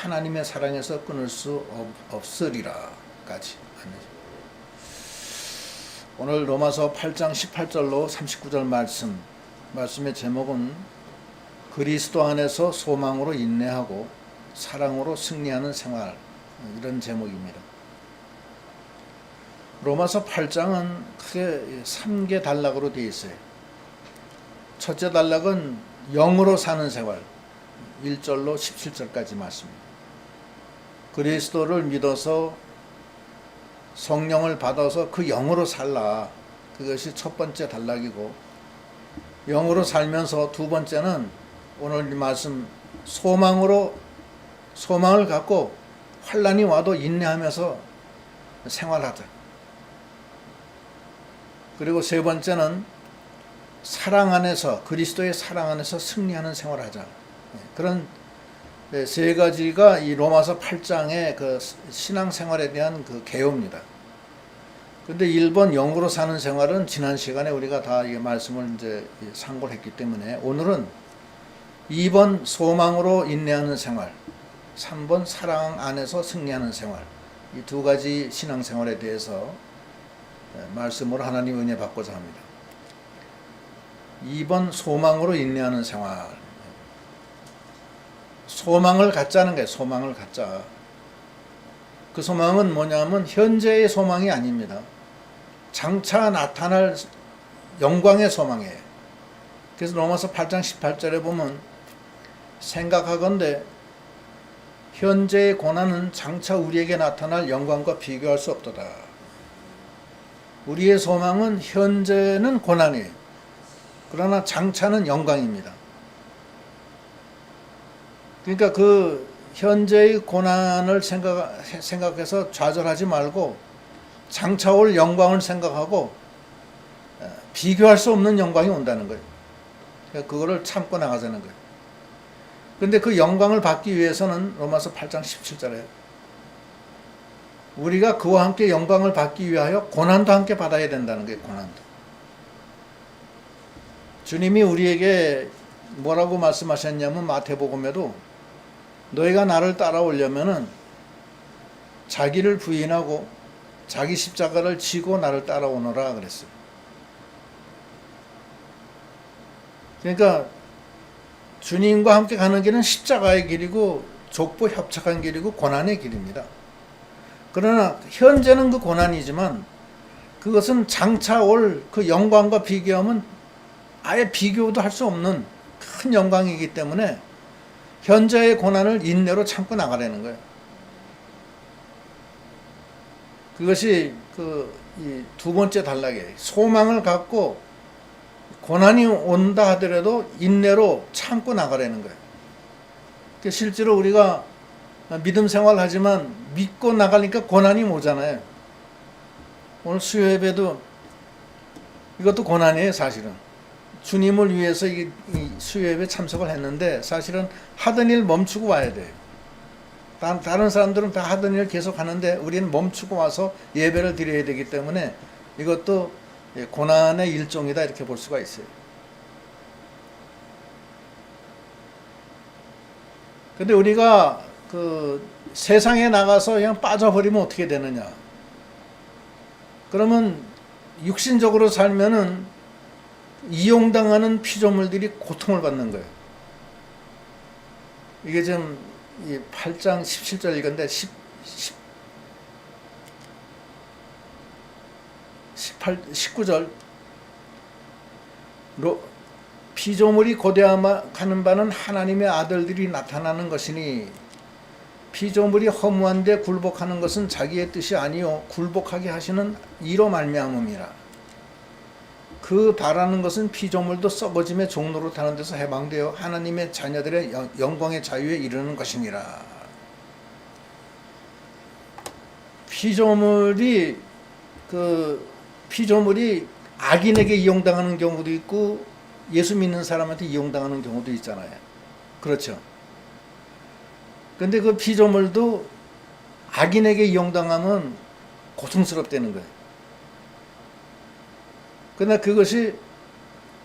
하나님의 사랑에서 끊을 수 없으리라까지. 오늘 로마서 8장 18절로 39절 말씀의 제목은 그리스도 안에서 소망으로 인내하고 사랑으로 승리하는 생활, 이런 제목입니다. 로마서 8장은 크게 3개 단락으로 되어 있어요. 첫째 단락은 영으로 사는 생활, 1절로 17절까지 말씀입니다. 그리스도를 믿어서 성령을 받아서 그 영으로 살라. 그것이 첫 번째 단락이고, 영으로 살면서 두 번째는 오늘 이 말씀 소망을 갖고 환난이 와도 인내하면서 생활하자. 그리고 세 번째는 사랑 안에서, 그리스도의 사랑 안에서 승리하는 생활하자. 그런 세 가지가 이 로마서 8장의 그 신앙생활에 대한 그 개요입니다. 근데 1번 영으로 사는 생활은 지난 시간에 우리가 다 이 말씀을 이제 상고를 했기 때문에, 오늘은 2번 소망으로 인내하는 생활, 3번 사랑 안에서 승리하는 생활, 이 두 가지 신앙생활에 대해서 말씀으로 하나님 은혜 받고자 합니다. 2번 소망으로 인내하는 생활. 소망을 갖자는 거예요. 소망을 갖자. 그 소망은 뭐냐면 현재의 소망이 아닙니다. 장차 나타날 영광의 소망이에요. 그래서 로마서 8장 18절에 보면 생각하건대 현재의 고난은 장차 우리에게 나타날 영광과 비교할 수 없도다. 우리의 소망은 현재는 고난이에요. 그러나 장차는 영광입니다. 그러니까 그 현재의 고난을 생각해서 좌절하지 말고 장차 올 영광을 생각하고 비교할 수 없는 영광이 온다는 거예요. 그러니까 그거를 참고 나가자는 거예요. 그런데 그 영광을 받기 위해서는 로마서 8장 17절에 우리가 그와 함께 영광을 받기 위하여 고난도 함께 받아야 된다는 거예요. 고난도. 주님이 우리에게 뭐라고 말씀하셨냐면 마태복음에도 너희가 나를 따라오려면은 자기를 부인하고 자기 십자가를 지고 나를 따라오너라 그랬어요. 그러니까 주님과 함께 가는 길은 십자가의 길이고 족보 협착한 길이고 고난의 길입니다. 그러나 현재는 그 고난이지만 그것은 장차 올 그 영광과 비교하면 아예 비교도 할 수 없는 큰 영광이기 때문에 현재의 고난을 인내로 참고 나가라는 거예요. 그것이 이 두 번째 단락이에요. 소망을 갖고 고난이 온다 하더라도 인내로 참고 나가라는 거예요. 실제로 우리가 믿음 생활을 하지만 믿고 나가니까 고난이 오잖아요. 오늘 수요 예배도 이것도 고난이에요, 사실은. 주님을 위해서 이 수요 예배 참석을 했는데 사실은 하던 일 멈추고 와야 돼요. 다른 사람들은 다 하던 일 계속 하는데 우리는 멈추고 와서 예배를 드려야 되기 때문에 이것도 고난의 일종이다, 이렇게 볼 수가 있어요. 근데 우리가 그 세상에 나가서 그냥 빠져버리면 어떻게 되느냐? 그러면 육신적으로 살면은 이용당하는 피조물들이 고통을 받는 거예요. 이게 지금 이 8장 17절 이건데 19절 피조물이 고대하는 바는 하나님의 아들들이 나타나는 것이니 피조물이 허무한데 굴복하는 것은 자기의 뜻이 아니요 굴복하게 하시는 이로 말미암음이라. 그 바라는 것은 피조물도 썩어짐의 종로로 타는 데서 해방되어 하나님의 자녀들의 영광의 자유에 이르는 것이니라. 피조물이 악인에게 이용당하는 경우도 있고 예수 믿는 사람한테 이용당하는 경우도 있잖아요. 그렇죠. 근데 그 피조물도 악인에게 이용당하면 고통스럽다는 거예요. 그러나 그것이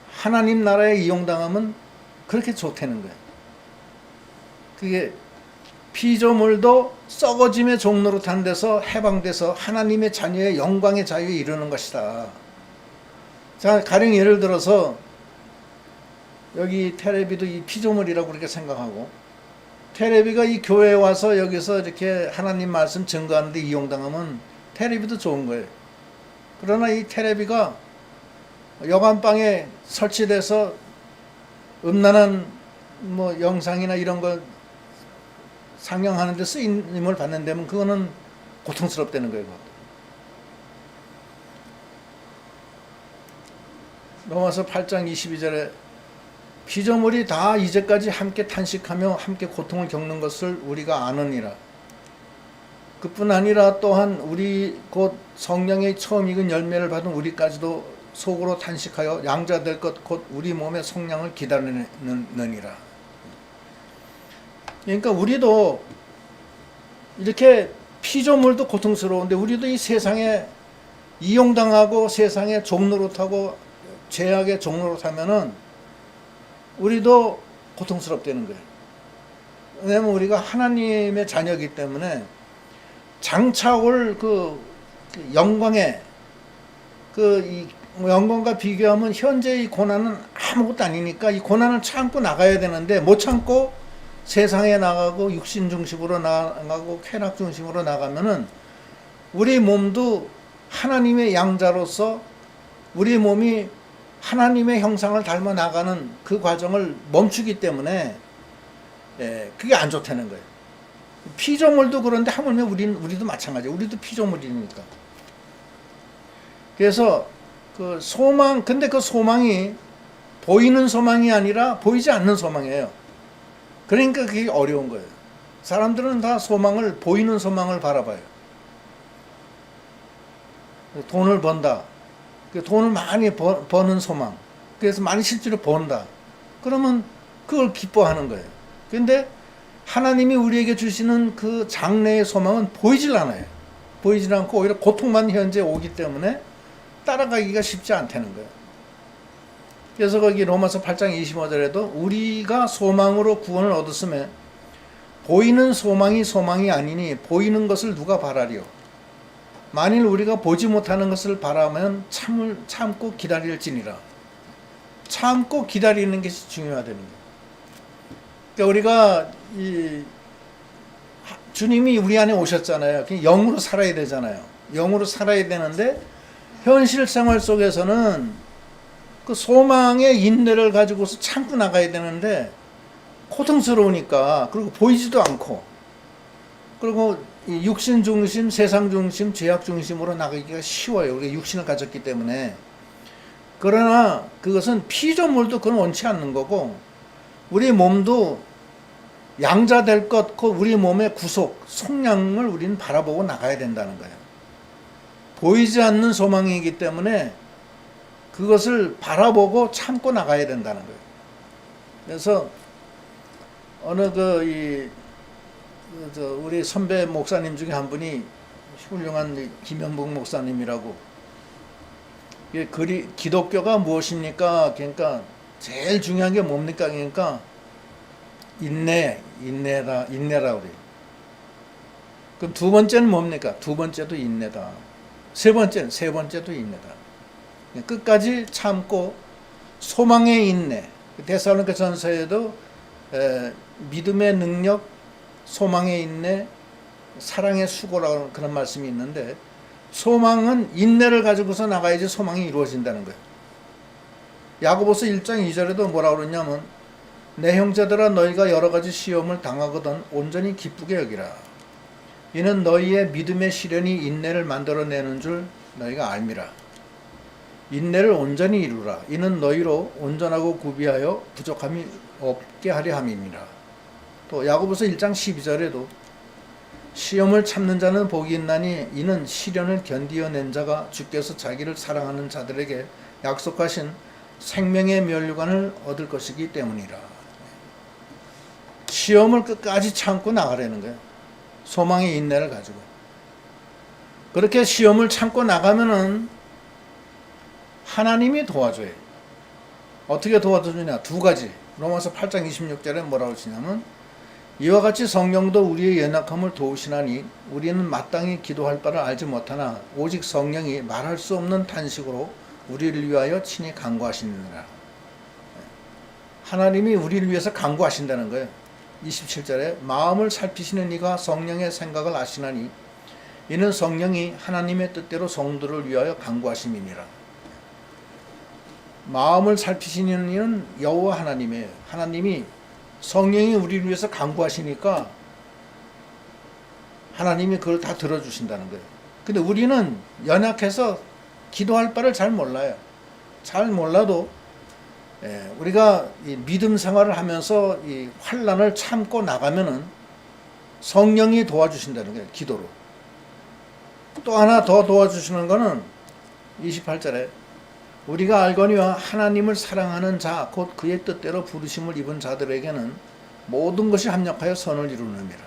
하나님 나라에 이용당하면 그렇게 좋다는 거예요. 그게 피조물도 썩어짐의 종로로 탄 데서 해방돼서 하나님의 자녀의 영광의 자유에 이르는 것이다. 자, 가령 예를 들어서 여기 테레비도 이 피조물이라고 그렇게 생각하고, 테레비가 이 교회에 와서 여기서 이렇게 하나님 말씀 증거하는데 이용당하면 테레비도 좋은 거예요. 그러나 이 테레비가 여관방에 설치돼서 음란한 뭐 영상이나 이런 거 상영하는 데 쓰임을 받는 데면 그거는 고통스럽다는 거예요. 로마서 8장 22절에 피조물이 다 이제까지 함께 탄식하며 함께 고통을 겪는 것을 우리가 아느니라. 그뿐 아니라 또한 우리 곧 성령의 처음 익은 열매를 받은 우리까지도 속으로 탄식하여 양자될 것 곧 우리 몸의 성량을 기다리느니라. 그러니까 우리도 이렇게 피조물도 고통스러운데 우리도 이 세상에 이용당하고 세상의 종로로 타고 죄악의 종로로 타면은 우리도 고통스럽다는 거예요. 왜냐하면 우리가 하나님의 자녀이기 때문에 장차 올 그 영광의 이 영광과 비교하면 현재의 고난은 아무것도 아니니까 이 고난을 참고 나가야 되는데 못 참고 세상에 나가고 육신 중심으로 나가고 쾌락 중심으로 나가면은 우리 몸도 하나님의 양자로서 우리 몸이 하나님의 형상을 닮아 나가는 그 과정을 멈추기 때문에 그게 안 좋다는 거예요. 피조물도 그런데 하물며 우리도 마찬가지예요. 우리도 피조물이니까. 그래서 그 소망, 근데 그 소망이 보이는 소망이 아니라 보이지 않는 소망이에요. 그러니까 그게 어려운 거예요. 사람들은 다 소망을, 보이는 소망을 바라봐요. 돈을 번다. 돈을 많이 버는 소망. 그래서 많이 실제로 번다. 그러면 그걸 기뻐하는 거예요. 근데 하나님이 우리에게 주시는 그 장래의 소망은 보이질 않아요. 보이질 않고 오히려 고통만 현재 오기 때문에 따라가기가 쉽지 않다는 거예요. 그래서 거기 로마서 8장 25절에도 우리가 소망으로 구원을 얻었음에 보이는 소망이 소망이 아니니 보이는 것을 누가 바라리요. 만일 우리가 보지 못하는 것을 바라면 참고 기다릴지니라. 참고 기다리는 것이 중요하다는 거예요. 그러니까 우리가 주님이 우리 안에 오셨잖아요. 영으로 살아야 되잖아요. 영으로 살아야 되는데 현실 생활 속에서는 그 소망의 인내를 가지고서 참고 나가야 되는데 고통스러우니까, 그리고 보이지도 않고, 그리고 육신 중심, 세상 중심, 죄악 중심으로 나가기가 쉬워요. 우리가 육신을 가졌기 때문에. 그러나 그것은 피조물도 그건 원치 않는 거고, 우리 몸도 양자될 것, 그 우리 몸의 구속, 속량을 우리는 바라보고 나가야 된다는 거예요. 보이지 않는 소망이기 때문에 그것을 바라보고 참고 나가야 된다는 거예요. 그래서 어느 우리 선배 목사님 중에 한 분이 훌륭한 김현복 목사님이라고, 기독교가 무엇입니까? 그러니까 제일 중요한 게 뭡니까? 그러니까 인내라 그래요. 그럼 두 번째는 뭡니까? 두 번째도 인내다. 세 번째도 인내다. 끝까지 참고 소망의 인내. 데살로니가 전서에도 믿음의 능력, 소망의 인내, 사랑의 수고라는 그런 말씀이 있는데, 소망은 인내를 가지고서 나가야지 소망이 이루어진다는 거예요. 야고보서 1장 2절에도 뭐라고 그러냐면 내 형제들아 너희가 여러 가지 시험을 당하거든 온전히 기쁘게 여기라. 이는 너희의 믿음의 시련이 인내를 만들어내는 줄 너희가 알미라. 인내를 온전히 이루라. 이는 너희로 온전하고 구비하여 부족함이 없게 하려 함이니라. 또 야고보서 1장 12절에도 시험을 참는 자는 복이 있나니 이는 시련을 견디어낸 자가 주께서 자기를 사랑하는 자들에게 약속하신 생명의 면류관을 얻을 것이기 때문이라. 시험을 끝까지 참고 나가라는 거예요. 소망의 인내를 가지고. 그렇게 시험을 참고 나가면은 하나님이 도와줘요. 어떻게 도와주느냐? 두 가지. 로마서 8장 26절에 뭐라고 하시냐면 이와 같이 성령도 우리의 연약함을 도우시나니 우리는 마땅히 기도할 바를 알지 못하나 오직 성령이 말할 수 없는 탄식으로 우리를 위하여 친히 간구하시느니라. 하나님이 우리를 위해서 간구하신다는 거예요. 27절에 마음을 살피시는 이가 성령의 생각을 아시나니 이는 성령이 하나님의 뜻대로 성도를 위하여 간구하심이니라. 마음을 살피시는 이는 여호와 하나님이에요. 하나님이 성령이 우리를 위해서 간구하시니까 하나님이 그걸 다 들어주신다는 거예요. 근데 우리는 연약해서 기도할 바를 잘 몰라요. 잘 몰라도 우리가 이 믿음 생활을 하면서 이 환난을 참고 나가면은 성령이 도와주신다는 거예요. 기도로. 또 하나 더 도와주시는 거는 28절에 우리가 알거니와 하나님을 사랑하는 자 곧 그의 뜻대로 부르심을 입은 자들에게는 모든 것이 합력하여 선을 이루느니라.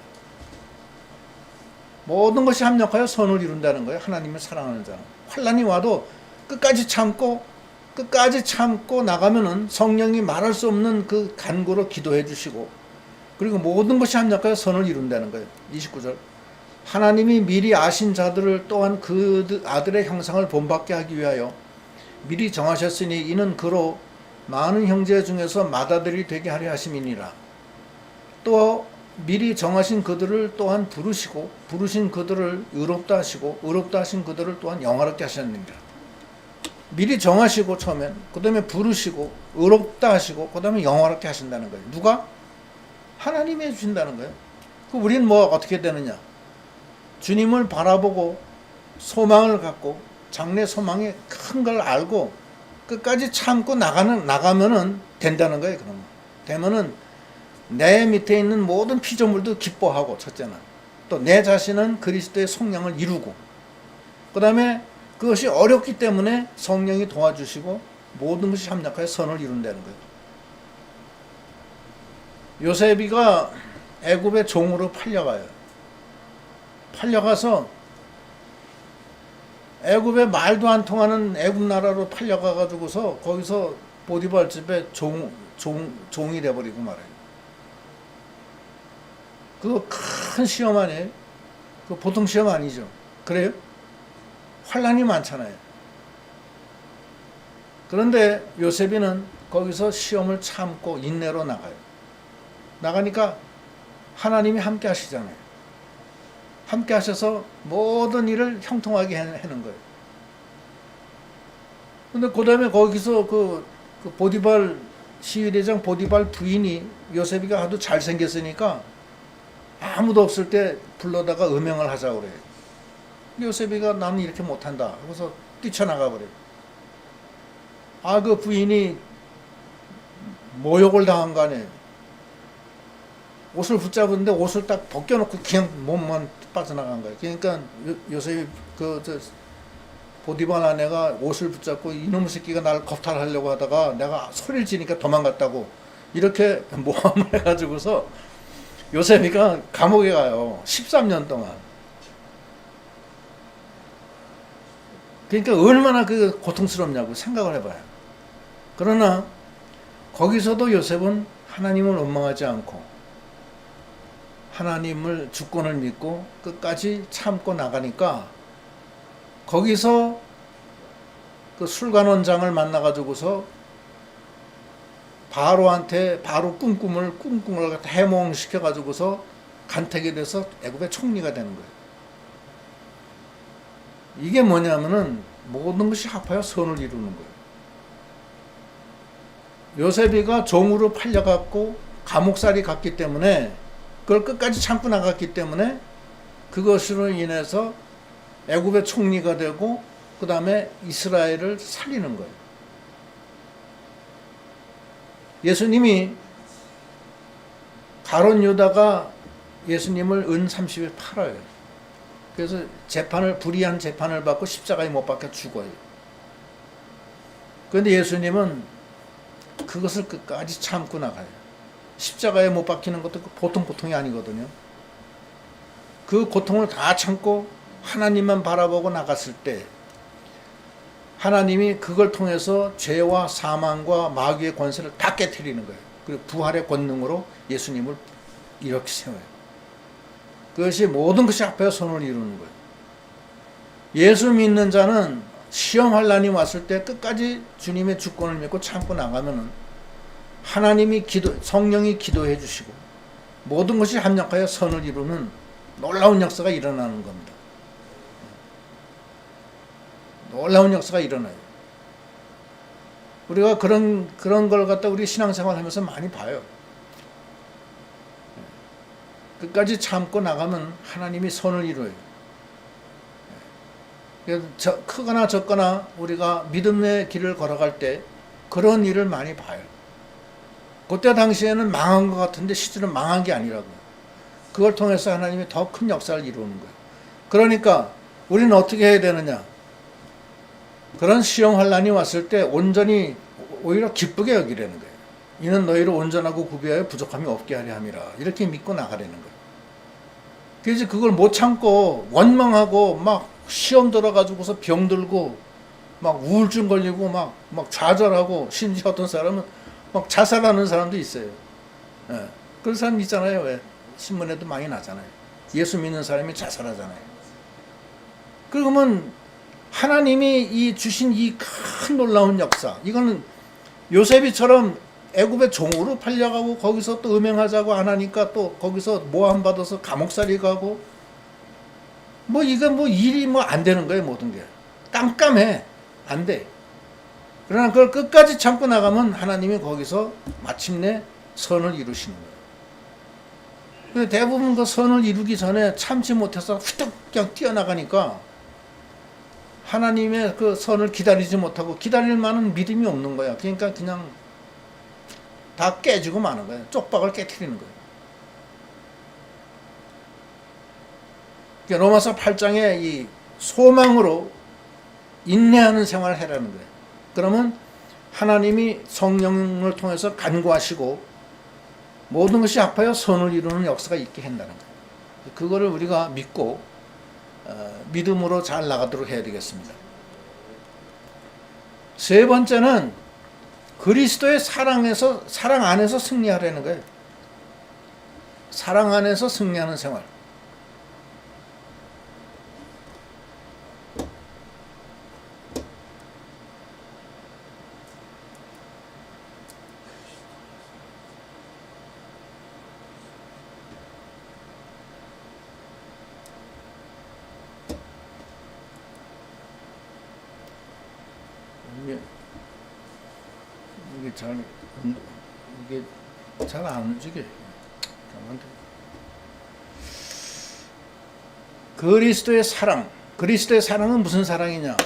모든 것이 합력하여 선을 이룬다는 거예요. 하나님을 사랑하는 자는. 환난이 와도 끝까지 참고 나가면은 성령이 말할 수 없는 그 간구로 기도해 주시고 그리고 모든 것이 합력하여 선을 이룬다는 거예요. 29절 하나님이 미리 아신 자들을 또한 그 아들의 형상을 본받게 하기 위하여 미리 정하셨으니 이는 그로 많은 형제 중에서 맏아들이 되게 하려 하심이니라. 또 미리 정하신 그들을 또한 부르시고 부르신 그들을 의롭다 하시고 의롭다 하신 그들을 또한 영화롭게 하셨느니라. 미리 정하시고 처음엔 그 다음에 부르시고 의롭다 하시고 그 다음에 영화롭게 하신다는 거예요. 누가? 하나님이 해주신다는 거예요. 그 우리는 뭐 어떻게 되느냐? 주님을 바라보고 소망을 갖고 장래 소망이 큰 걸 알고 끝까지 참고 나가면은 된다는 거예요. 그러면 되면은 내 밑에 있는 모든 피조물도 기뻐하고 첫째는 또 내 자신은 그리스도의 속량을 이루고 그 다음에 그것이 어렵기 때문에 성령이 도와주시고 모든 것이 합력하여 선을 이룬다는 거예요. 요셉이가 애굽의 종으로 팔려가요. 팔려가서 애굽에 말도 안 통하는 애굽 나라로 팔려가 가지고서 거기서 보디발 집에 종이 돼버리고 말아요. 그거 큰 시험 아니에요? 그 보통 시험 아니죠. 그래요? 환난이 많잖아요. 그런데 요셉이는 거기서 시험을 참고 인내로 나가요. 나가니까 하나님이 함께 하시잖아요. 함께 하셔서 모든 일을 형통하게 하는 거예요. 근데 그 다음에 거기서 그 보디발 시위대장 보디발 부인이 요셉이가 하도 잘생겼으니까 아무도 없을 때 불러다가 음행을 하자고 그래요. 요셉이가 나는 이렇게 못한다. 그래서 뛰쳐나가 버려요. 그 부인이 모욕을 당한 거 아니에요. 옷을 붙잡았는데 옷을 딱 벗겨놓고 그냥 몸만 빠져나간 거예요. 그러니까 요셉이 보디발 아내가 옷을 붙잡고 이놈의 새끼가 나를 겁탈하려고 하다가 내가 소리를 지니까 도망갔다고 이렇게 모함을 해가지고서 요셉이가 감옥에 가요. 13년 동안. 그러니까 얼마나 그 고통스럽냐고 생각을 해봐요. 그러나 거기서도 요셉은 하나님을 원망하지 않고 하나님을 주권을 믿고 끝까지 참고 나가니까 거기서 그 술관원장을 만나가지고서 바로한테 바로 꿈꿈을 갖다 해몽시켜가지고서 간택이 돼서 애굽의 총리가 되는 거예요. 이게 뭐냐면은 모든 것이 합하여 선을 이루는 거예요. 요셉이가 종으로 팔려갔고 감옥살이 갔기 때문에 그걸 끝까지 참고 나갔기 때문에 그것으로 인해서 애굽의 총리가 되고 그 다음에 이스라엘을 살리는 거예요. 예수님이 가룟 유다가 예수님을 은 30에 팔아요. 그래서 불의한 재판을 받고 십자가에 못 박혀 죽어요. 그런데 예수님은 그것을 끝까지 참고 나가요. 십자가에 못 박히는 것도 보통이 아니거든요. 그 고통을 다 참고 하나님만 바라보고 나갔을 때 하나님이 그걸 통해서 죄와 사망과 마귀의 권세를 다 깨트리는 거예요. 그리고 부활의 권능으로 예수님을 이렇게 세워요. 그것이 모든 것이 앞에 선을 이루는 거예요. 예수 믿는 자는 시험 환란이 왔을 때 끝까지 주님의 주권을 믿고 참고 나가면은 하나님이 성령이 기도해 주시고 모든 것이 합력하여 선을 이루는 놀라운 역사가 일어나는 겁니다. 놀라운 역사가 일어나요. 우리가 그런 걸 갖다 우리 신앙생활 하면서 많이 봐요. 끝까지 참고 나가면 하나님이 선을 이루어요. 크거나 적거나 우리가 믿음의 길을 걸어갈 때 그런 일을 많이 봐요. 그때 당시에는 망한 것 같은데 실제로 망한 게 아니라고요. 그걸 통해서 하나님이 더 큰 역사를 이루는 거예요. 그러니까 우리는 어떻게 해야 되느냐? 그런 시험 환란이 왔을 때 온전히 오히려 기쁘게 여기려는 거예요. 이는 너희를 온전하고 구비하여 부족함이 없게 하려 함이라. 이렇게 믿고 나가려는 거예요. 그래서 그걸 못 참고 원망하고 막 시험 들어가지고서 병들고 막 우울증 걸리고 막 좌절하고 심지어 어떤 사람은 막 자살하는 사람도 있어요. 예. 그런 사람 있잖아요. 왜? 신문에도 많이 나잖아요. 예수 믿는 사람이 자살하잖아요. 그러면 하나님이 주신 이 큰 놀라운 역사, 이거는 요셉이처럼 애굽의 종으로 팔려가고 거기서 또 음행하자고 안 하니까 또 거기서 모함 받아서 감옥살이 가고 이건 일이 안 되는 거예요. 모든 게 깜깜해, 안 돼. 그러나 그걸 끝까지 참고 나가면 하나님이 거기서 마침내 선을 이루시는 거예요. 대부분 그 선을 이루기 전에 참지 못해서 후딱 그냥 뛰어나가니까 하나님의 그 선을 기다리지 못하고 기다릴 만한 믿음이 없는 거야. 그러니까 그냥 다 깨지고 마는 거예요. 쪽박을 깨트리는 거예요. 로마서 8장에 이 소망으로 인내하는 생활을 해라는 거예요. 그러면 하나님이 성령을 통해서 간구하시고 모든 것이 합하여 선을 이루는 역사가 있게 한다는 거예요. 그거를 우리가 믿고 믿음으로 잘 나가도록 해야 되겠습니다. 세 번째는 그리스도의 사랑 안에서 승리하라는 거예요. 사랑 안에서 승리하는 생활. 이게 잘 안 움직여. 그리스도의 사랑은 무슨 사랑이냐?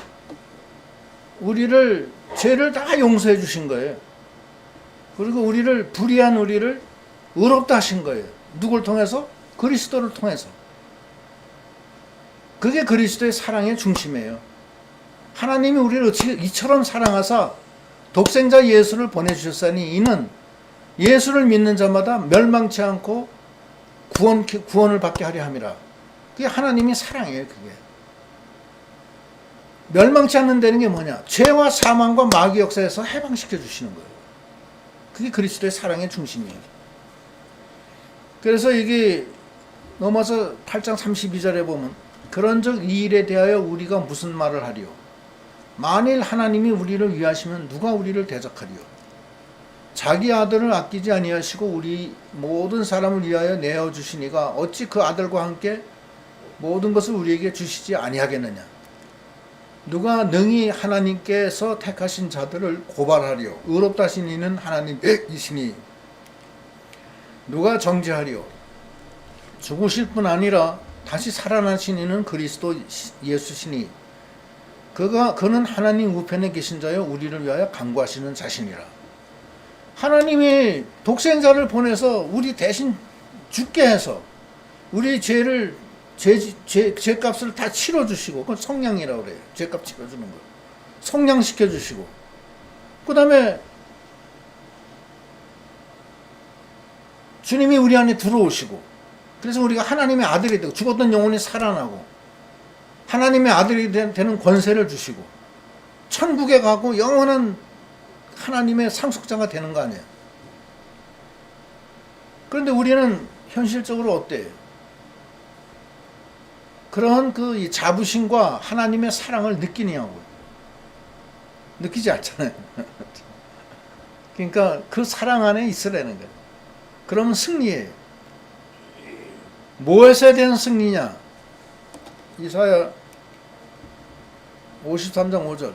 죄를 다 용서해 주신 거예요. 그리고 불의한 우리를 의롭다 하신 거예요. 누굴 통해서? 그리스도를 통해서. 그게 그리스도의 사랑의 중심이에요. 하나님이 우리를 어떻게 이처럼 사랑하사 독생자 예수를 보내주셨으니 이는 예수를 믿는 자마다 멸망치 않고 구원을 받게 하려 함이라. 그게 하나님의 사랑이에요. 그게 멸망치 않는다는 게 뭐냐? 죄와 사망과 마귀 역사에서 해방시켜 주시는 거예요. 그게 그리스도의 사랑의 중심이에요. 그래서 이게 로마서 8장 32절에 보면 그런즉 이 일에 대하여 우리가 무슨 말을 하리요? 만일 하나님이 우리를 위하시면 누가 우리를 대적하리요? 자기 아들을 아끼지 아니하시고 우리 모든 사람을 위하여 내어 주시니가 어찌 그 아들과 함께 모든 것을 우리에게 주시지 아니하겠느냐? 누가 능히 하나님께서 택하신 자들을 고발하리요? 의롭다 하신 이는 하나님이시니 누가 정죄하리요? 죽으실 뿐 아니라 다시 살아나신 이는 그리스도 예수시니 그는 하나님 우편에 계신 자여 우리를 위하여 간구하시는 자신이라. 하나님이 독생자를 보내서 우리 대신 죽게 해서 우리 죄값을 다 치러주시고, 그건 성량이라고 그래요. 죄값 치러주는 거. 성량시켜주시고, 그 다음에 주님이 우리 안에 들어오시고, 그래서 우리가 하나님의 아들이 되고, 죽었던 영혼이 살아나고, 하나님의 아들이 되는 권세를 주시고, 천국에 가고 영원한 하나님의 상속자가 되는 거 아니에요. 그런데 우리는 현실적으로 어때요? 그런 그 이 자부심과 하나님의 사랑을 느끼냐고요. 느끼지 않잖아요. 그러니까 그 사랑 안에 있으라는 거예요. 그러면 승리예요. 무엇에 대한 승리냐? 이사야 53장 5절.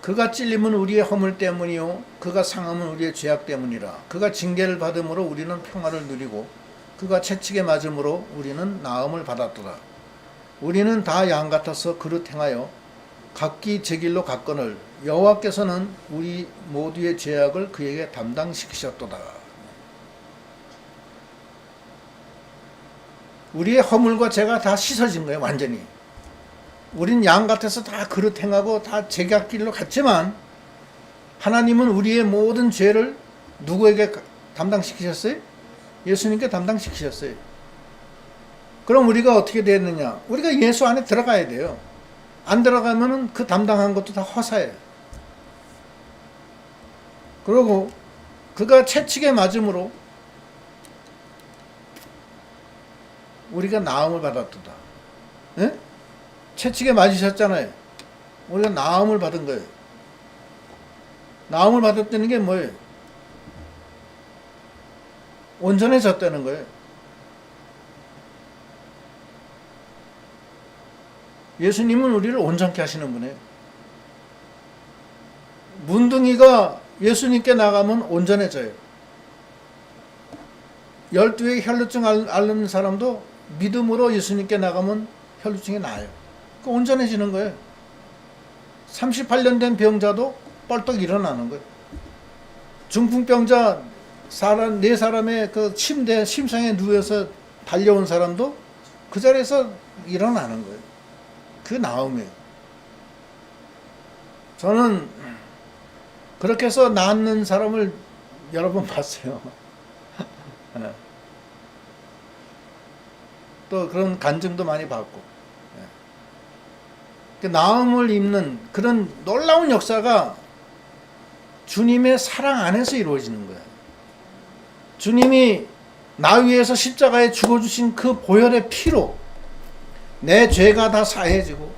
그가 찔림은 우리의 허물 때문이요 그가 상함은 우리의 죄악 때문이라. 그가 징계를 받음으로 우리는 평화를 누리고 그가 채찍에 맞음으로 우리는 나음을 받았더라. 우리는 다 양 같아서 그릇 행하여 각기 제 길로 갔거늘 여호와께서는 우리 모두의 죄악을 그에게 담당시키셨도다. 우리의 허물과 죄가 다 씻어진 거예요. 완전히. 우린 양 같아서 다 그릇 행하고 다 제각길로 갔지만 하나님은 우리의 모든 죄를 누구에게 담당시키셨어요? 예수님께 담당시키셨어요. 그럼 우리가 어떻게 되느냐? 우리가 예수 안에 들어가야 돼요. 안 들어가면은 그 담당한 것도 다 허사예요. 그리고 그가 채찍에 맞음으로 우리가 나음을 받았도다. 예? 채찍에 맞으셨잖아요. 우리가 나음을 받은 거예요. 나음을 받았다는 게 뭐예요? 온전해졌다는 거예요. 예수님은 우리를 온전케 하시는 분이에요. 문둥이가 예수님께 나가면 온전해져요. 12의 혈루증 앓는 사람도 믿음으로 예수님께 나가면 혈루증이 나아요. 온전해지는 거예요. 38년 된 병자도 뻘떡 일어나는 거예요. 중풍병자 네 사람의 그 침상에 누워서 달려온 사람도 그 자리에서 일어나는 거예요. 그 나음이에요. 저는 그렇게 해서 낫는 사람을 여러 번 봤어요. 또 그런 간증도 많이 받고. 나음을 입는 그런 놀라운 역사가 주님의 사랑 안에서 이루어지는 거예요. 주님이 나 위해서 십자가에 죽어주신 그 보혈의 피로 내 죄가 다 사해지고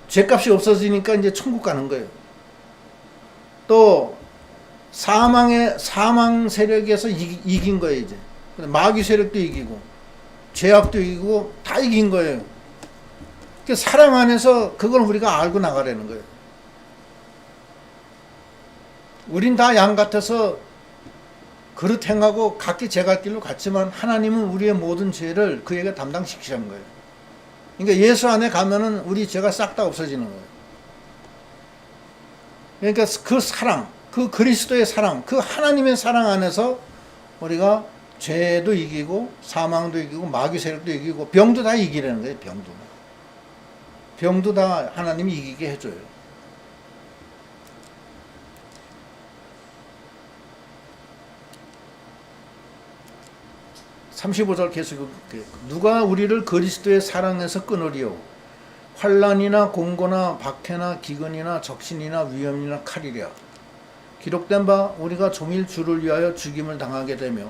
죄값이 없어지니까 이제 천국 가는 거예요. 또 사망 세력에서 이긴 거예요. 이제 마귀 세력도 이기고 죄악도 이기고 다 이긴 거예요. 사랑 안에서 그걸 우리가 알고 나가라는 거예요. 우린 다 양 같아서 그릇 행하고 각기 제갈 길로 갔지만 하나님은 우리의 모든 죄를 그에게 담당시키는 거예요. 그러니까 예수 안에 가면은 우리 죄가 싹 다 없어지는 거예요. 그러니까 그 사랑, 그 그리스도의 사랑, 그 하나님의 사랑 안에서 우리가 죄도 이기고 사망도 이기고 마귀 세력도 이기고 병도 다 이기라는 거예요. 병도 다 하나님이 이기게 해줘요. (35절) 계속 누가 우리를 그리스도의 사랑에서 끊으리요? 환난이나 공고나 박해나 기근이나 적신이나 위험이나 칼이랴. 기록된 바 우리가 종일 주를 위하여 죽임을 당하게 되며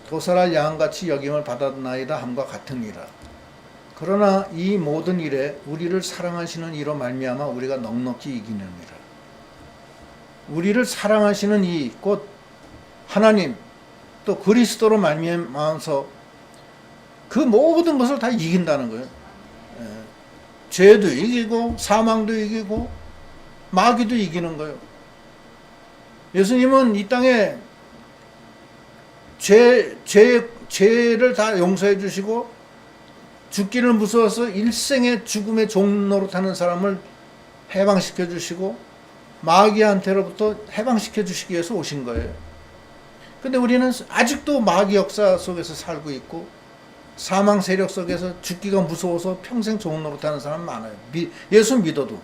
도살할 양같이 여김을 받았나이다 함과 같으니라. 그러나 이 모든 일에 우리를 사랑하시는 이로 말미암아 우리가 넉넉히 이기느니라. 우리를 사랑하시는 이 곧 하나님 또 그리스도로 말미암아서 그 모든 것을 다 이긴다는 거예요. 죄도 이기고 사망도 이기고 마귀도 이기는 거예요. 예수님은 이 땅에 죄를 다 용서해 주시고 죽기를 무서워서 일생의 죽음의 종노릇하는 사람을 해방시켜 주시고 마귀한테로부터 해방시켜 주시기 위해서 오신 거예요. 근데 우리는 아직도 마귀 역사 속에서 살고 있고 사망 세력 속에서 죽기가 무서워서 평생 종노릇하는 사람 많아요. 예수 믿어도.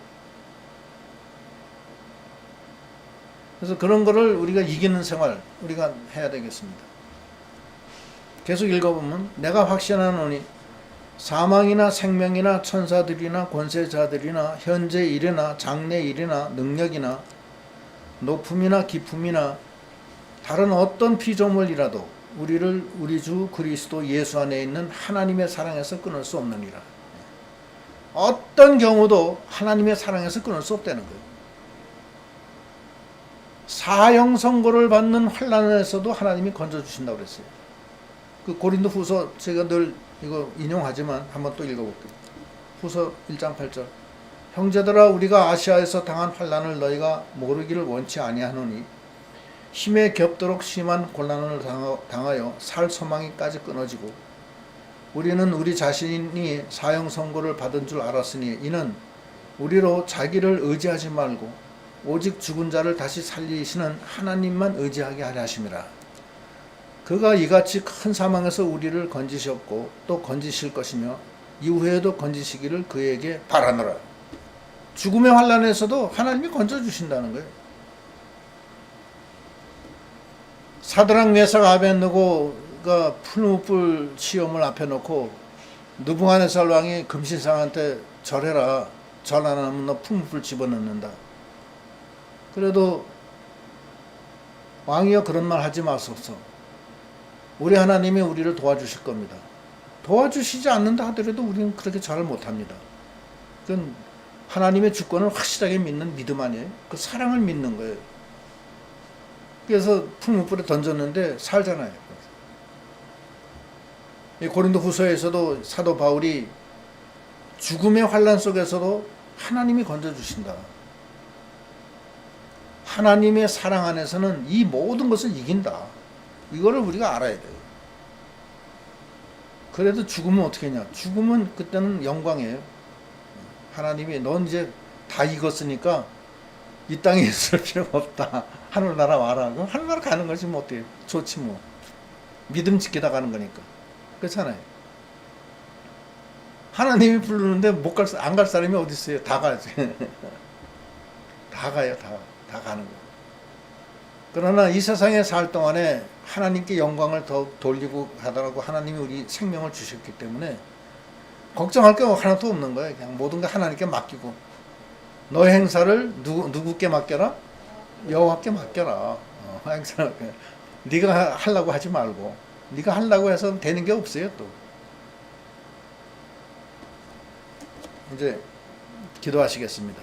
그래서 그런 거를 우리가 이기는 생활 우리가 해야 되겠습니다. 계속 읽어보면 내가 확신하노니 사망이나 생명이나 천사들이나 권세자들이나 현재 일이나 장래 일이나 능력이나 높음이나 깊음이나 다른 어떤 피조물이라도 우리를 우리 주 그리스도 예수 안에 있는 하나님의 사랑에서 끊을 수 없느니라. 어떤 경우도 하나님의 사랑에서 끊을 수 없다는 거예요. 사형 선고를 받는 환난에서도 하나님이 건져주신다고 그랬어요. 그 고린도 후서 제가 늘 이거 인용하지만 한번 또 읽어볼게요. 후서 1장 8절. 형제들아 우리가 아시아에서 당한 환난을 너희가 모르기를 원치 아니하노니 힘에 겹도록 심한 곤란을 당하여 살 소망이까지 끊어지고 우리는 우리 자신이 사형 선고를 받은 줄 알았으니 이는 우리로 자기를 의지하지 말고 오직 죽은 자를 다시 살리시는 하나님만 의지하게 하려 하심이라. 그가 이같이 큰 사망에서 우리를 건지셨고 또 건지실 것이며 이후에도 건지시기를 그에게 바라노라. 죽음의 환난에서도 하나님이 건져주신다는 거예요. 사드락 메삭 아벳느고가 풀무불 시험을 앞에 놓고 느부갓네살 왕이 금신상한테 절해라. 절 안 하면 너 풀무불 집어넣는다. 그래도 왕이여 그런 말 하지 마소서. 우리 하나님이 우리를 도와주실 겁니다. 도와주시지 않는다 하더라도 우리는 그렇게 절을 못합니다. 그건 하나님의 주권을 확실하게 믿는 믿음 아니에요? 그 사랑을 믿는 거예요. 그래서 풀무불에 던졌는데 살잖아요. 이 고린도 후서에서도 사도 바울이 죽음의 환난 속에서도 하나님이 건져주신다. 하나님의 사랑 안에서는 이 모든 것을 이긴다. 이거를 우리가 알아야 돼요. 그래도 죽으면 어떻게 했냐? 죽으면 그때는 영광이에요. 하나님이 넌 이제 다 익었으니까 이 땅에 있을 필요가 없다. 하늘나라 와라. 그럼 하늘나라 가는 거지 뭐 어떻게 좋지 뭐. 믿음 지키다 가는 거니까. 그렇잖아요. 하나님이 부르는데 안 갈 사람이 어디 있어요? 다 가지. 다 가요. 다 가는 거예요. 그러나 이 세상에 살 동안에 하나님께 영광을 더 돌리고 가더라고 하나님이 우리 생명을 주셨기 때문에 걱정할 게 하나도 없는 거예요. 그냥 모든 거 하나님께 맡기고 너의 행사를 누구께 맡겨라? 여호와께 맡겨라. 행사를 네가 하려고 하지 말고 네가 하려고 해서 되는 게 없어요. 또 이제 기도하시겠습니다.